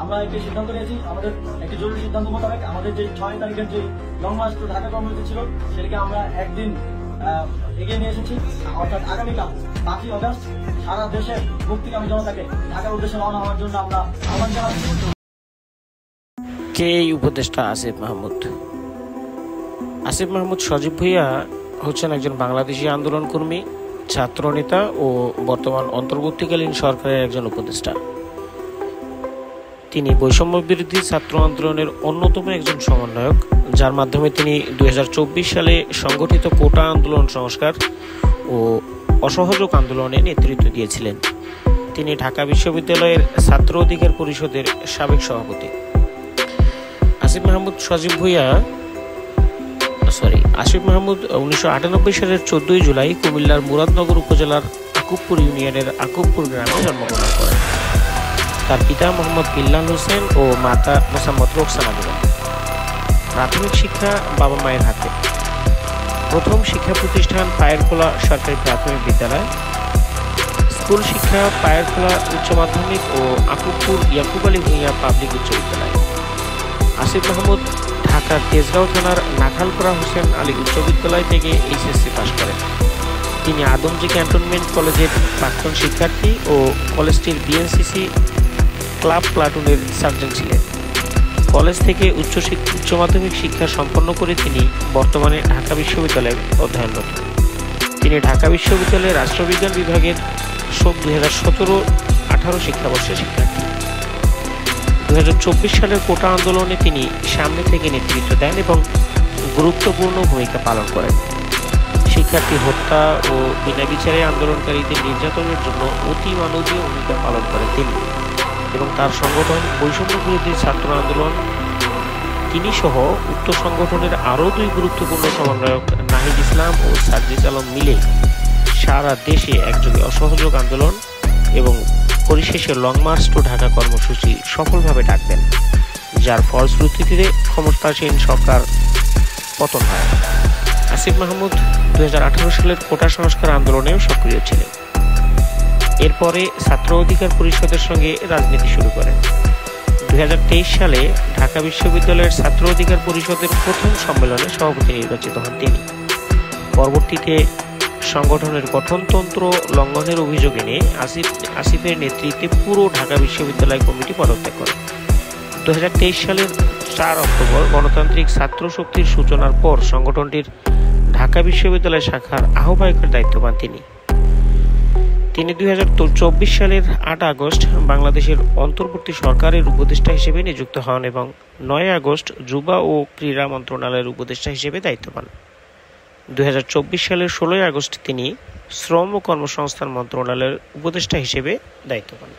আমরা একটি সিদ্ধান্ত নিয়েছি, আমাদের একটি জরুরি সিদ্ধান্ত মোতাবেক আমাদের যে 6 তারিখের যে লং মার্চ টু ঢাকা কর্মসূচি ছিল সেটাকে আমরা একদিন এগিয়ে নিয়ে এসেছি, অর্থাৎ আগামীকাল 5 অগস্ট সারা দেশের মুক্তিকামী জনতাকে ঢাকার উদ্দেশ্যে রওনা হওয়ার জন্য আমরা আহ্বান জানাচ্ছি। কে এই উপদেষ্টা আসিফ মাহমুদ? আসিফ মাহমুদ সজীব ভুঁইয়া হচ্ছেন একজন বাংলাদেশি আন্দোলন কর্মী, ছাত্রনেতা ও বর্তমান অন্তর্বর্তীকালীন সরকারের একজন উপদেষ্টা। তিনি বৈষম্য বিরোধী ছাত্র আন্দোলনের অন্যতম একজন সমন্বয়ক, যার মাধ্যমে তিনি 2024 সালে সংগঠিত কোটা আন্দোলন সংস্কার ও অসহযোগ আন্দোলনে নেতৃত্ব দিয়েছিলেন। তিনি ঢাকা বিশ্ববিদ্যালয়ের ছাত্র অধিকার পরিষদের সাবেক সভাপতি। আসিফ মাহমুদ 1998 সালের 14 জুলাই কুমিল্লার মুরাদনগর উপজেলার আকুবপুর ইউনিয়নের আকুবপুর গ্রামে জন্মগ্রহণ করেন। তার পিতা মোহাম্মদ বিল্লাল হোসেন ও মাতা মোসাম্মদ রোকসানা বেগম। প্রাথমিক শিক্ষা বাবা মায়ের হাতে। প্রথম শিক্ষা প্রতিষ্ঠান পায়েরখোলা সরকারি প্রাথমিক বিদ্যালয়। স্কুল শিক্ষা পায়েরখোলা উচ্চ মাধ্যমিক ও আকুবপুর ইয়াকুব আলী ভূঁইয়া পাবলিক উচ্চ বিদ্যালয়। আসিফ মাহমুদ ঢাকার তেজগাঁও থানার নাখালপাড়া হোসেন আলী উচ্চ বিদ্যালয় থেকে এইচএসসি পাশ করেন। তিনি আদমজী ক্যান্টনমেন্ট কলেজের প্রাক্তন শিক্ষার্থী ও কলেজটির বিএনসিসি ক্লাব প্লাটুনের সার্জেন্ট ছিলেন। কলেজ থেকে উচ্চ মাধ্যমিক শিক্ষা সম্পন্ন করে তিনি বর্তমানে ঢাকা বিশ্ববিদ্যালয়ে অধ্যয়নরত। তিনি ঢাকা বিশ্ববিদ্যালয়ের রাষ্ট্রবিজ্ঞান বিভাগের 2017-18 শিক্ষাবর্ষের শিক্ষার্থী। 2024 সালের কোটা আন্দোলনে তিনি সামনে থেকে নেতৃত্ব দেন এবং গুরুত্বপূর্ণ ভূমিকা পালন করেন। শিক্ষার্থী হত্যা ও বিনা বিচারে আন্দোলনকারীদের নির্যাতনের জন্য অতি মানবীয় ভূমিকা পালন করেন তিনি এবং তার সংগঠন বৈষম্য বিরোধী ছাত্র আন্দোলন। তিনি সহ উক্ত সংগঠনের আরও 2 গুরুত্বপূর্ণ সমন্বয়ক নাহিদ ইসলাম ও সাজ্জিদ আলম মিলে সারা দেশে একযোগে অসহযোগ আন্দোলন এবং পরিশেষে লং মার্চ টু ঢাকা কর্মসূচি সফলভাবে ডাকবেন, যার ফলশ্রুতিতে ক্ষমতাসীন সরকার পতন হয়। আসিফ মাহমুদ 2018 সালের কোটা সংস্কার আন্দোলনেও সক্রিয় ছিলেন। এরপরে ছাত্র অধিকার পরিষদের সঙ্গে রাজনীতি শুরু করেন। 2023 সালে ঢাকা বিশ্ববিদ্যালয়ের ছাত্র অধিকার পরিষদের প্রথম সম্মেলনে সভাপতি নির্বাচিত হন তিনি। পরবর্তীতে সংগঠনের গঠনতন্ত্র লঙ্ঘনের অভিযোগ এনে আসিফের নেতৃত্বে পুরো ঢাকা বিশ্ববিদ্যালয় কমিটি পদত্যাগ করে। 2023 সালের 4 অক্টোবর গণতান্ত্রিক ছাত্র শক্তির সূচনার পর সংগঠনটির ঢাকা বিশ্ববিদ্যালয় শাখার আহ্বায়কের দায়িত্ব পান তিনি। 2024 সালের 8 আগস্ট বাংলাদেশের অন্তর্বর্তী সরকারের উপদেষ্টা হিসেবে নিযুক্ত হন এবং 9 আগস্ট যুবা ও ক্রীড়া মন্ত্রণালয়ের উপদেষ্টা হিসেবে দায়িত্ব পান। 2024 সালের 16 আগস্ট তিনি শ্রম ও কর্মসংস্থান মন্ত্রণালয়ের উপদেষ্টা হিসেবে দায়িত্ব পান।